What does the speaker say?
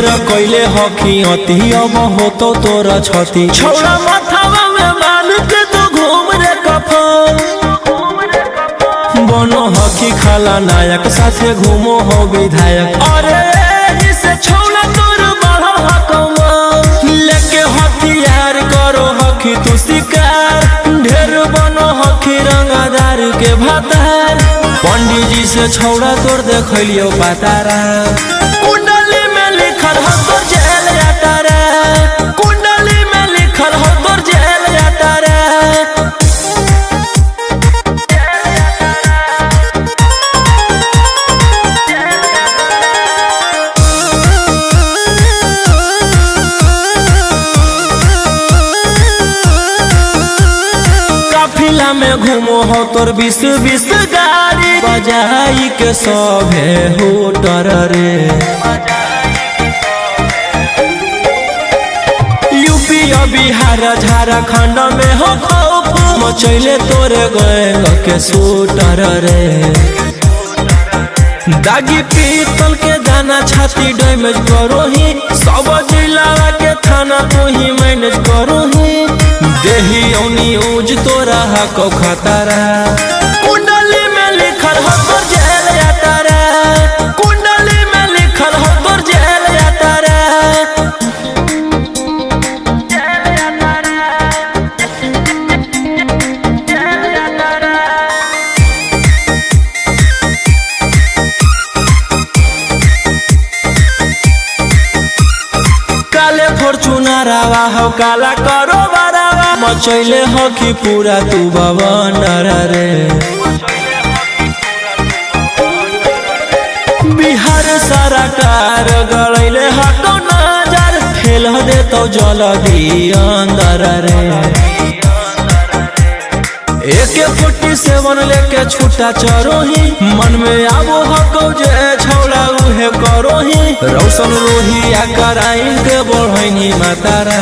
ढेर कइले हकी अति अब हो तो तोरा छती छौड़ा माथावा में मान के तो घूम रे कफन बनो हकी खाला नायक साथे घूमो हो विधायक अरे जिसे छौड़ा तोर बढ़ा हकमा लेके हथियार करो हकी तू शिकार ढेर बनो हकी रंगदार के भातार पंडित जी से छौड़ा तोर देखलियो पातारा कुंडली में लिखल हो तोर जेल यातारा कुंडली में लिखल हो तोर जेल यातारा काफिला में घूमो हो तोर 20-20 गाड़ी बजाई के सभे होटर रे यूपी बिहार झारखंड में हो खौफ मचैले तोरे गैंग के शूटर रे दागी पीतल के दाना छाती डैमेज करो ही सब जिला के थाना तू ही मैनेज करो ही देही न्यूज तोरा हको खतरा कुंडली में लिखल हो तोर जेल यातारा कुंडली में लिखल हो तोर जेल यातारा काले फॉर्च्यूनर आवा हो काला करो बरावा मचैले हो कि पूरा तू बवंडर रे बिहार सरकार गड़ैले हटो नजर फेल दे तो जल्दी अंदर रे AK-47 लेके छूटा चरो ही मन में आबो हको जे छौड़ा उहे करो ही रौशन रोही आ कराइन के बढ़ैनी मातारा।